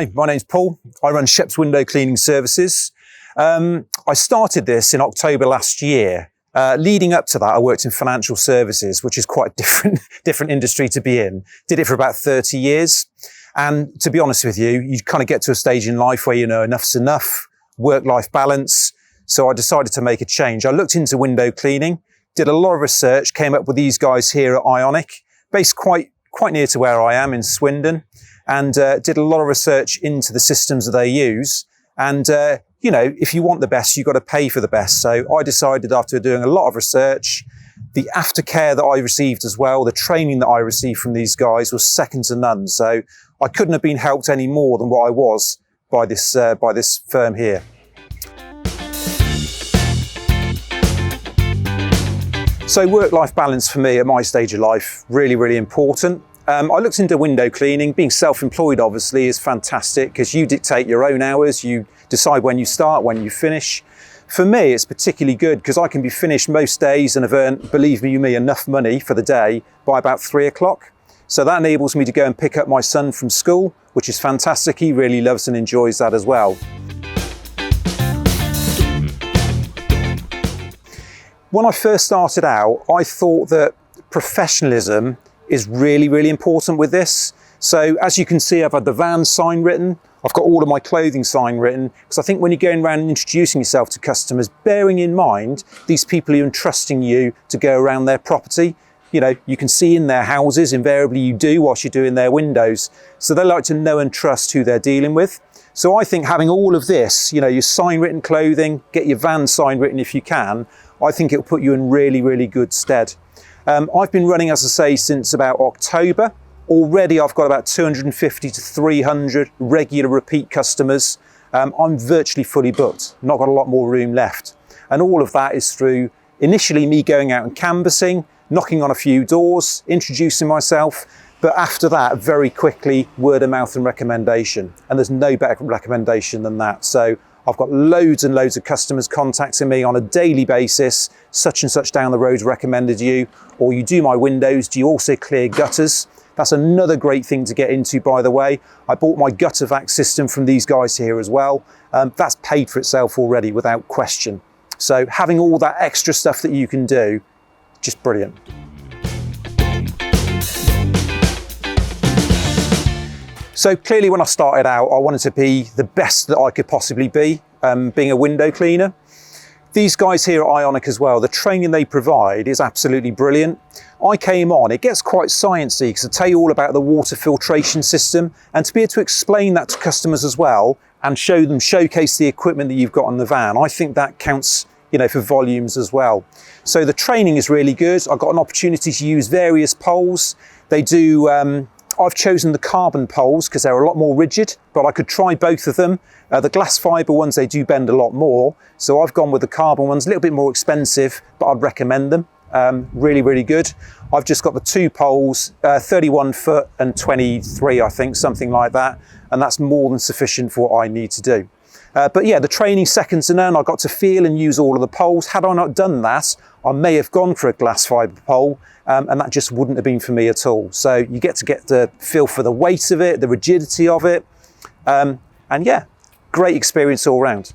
Hi, my name's Paul. I run Shep's window cleaning services. I started this in October last year. Leading up to that, I worked in financial services, which is quite a different industry to be in. Did it for about 30 years. And to be honest with you, you kind of get to a stage in life where you know enough's enough, work-life balance. So I decided to make a change. I looked into window cleaning, did a lot of research, came up with these guys here at Ionic, based quite near to where I am in Swindon, and did a lot of research into the systems that they use. And, you know, if you want the best, you've got to pay for the best. So I decided after doing a lot of research, the aftercare that I received as well, the training that I received from these guys was second to none. So I couldn't have been helped any more than what I was by this firm here. So work-life balance for me at my stage of life, really, really important. I looked into window cleaning. Being self-employed, obviously, is fantastic because you dictate your own hours. You decide when you start, when you finish. For me, it's particularly good because I can be finished most days and have earned, believe you me, enough money for the day by about 3 o'clock. So that enables me to go and pick up my son from school, which is fantastic. He really loves and enjoys that as well. When I first started out, I thought that professionalism is really, really important with this. So as you can see, I've had the van sign written. I've got all of my clothing sign written, because I think when you're going around and introducing yourself to customers, bearing in mind these people are entrusting you to go around their property. You know, you can see in their houses, invariably you do whilst you're doing their windows. So they like to know and trust who they're dealing with. So I think having all of this, you know, your sign written clothing, get your van sign written if you can, I think it'll put you in really, really good stead. I've been running, as I say, since about October. Already I've got about 250 to 300 regular repeat customers. I'm virtually fully booked, not got a lot more room left. And all of that is through initially me going out and canvassing, knocking on a few doors, introducing myself, but after that, very quickly, word of mouth and recommendation. And there's no better recommendation than that. So I've got loads and loads of customers contacting me on a daily basis. Such and such down the road recommended you, or you do my windows. Do you also clear gutters? That's another great thing to get into, by the way. I bought my gutter vac system from these guys here as well. That's paid for itself already without question. So having all that extra stuff that you can do, just brilliant. So clearly when I started out, I wanted to be the best that I could possibly be, being a window cleaner. These guys here at Ionic as well, the training they provide is absolutely brilliant. I came on, it gets quite sciencey because I tell you all about the water filtration system, and to be able to explain that to customers as well and showcase the equipment that you've got on the van, I think that counts, you know, for volumes as well. So the training is really good. I've got an opportunity to use various poles. They do, I've chosen the carbon poles because they're a lot more rigid, but I could try both of them. The glass fibre ones, they do bend a lot more. So I've gone with the carbon ones, a little bit more expensive, but I'd recommend them. Really, really good. I've just got the two poles, 31 foot and 23, I think, something like that. And that's more than sufficient for what I need to do. But yeah, the training second to none. I got to feel and use all of the poles. Had I not done that, I may have gone for a glass fibre pole, and that just wouldn't have been for me at all. So you get the feel for the weight of it, the rigidity of it, and yeah, great experience all round.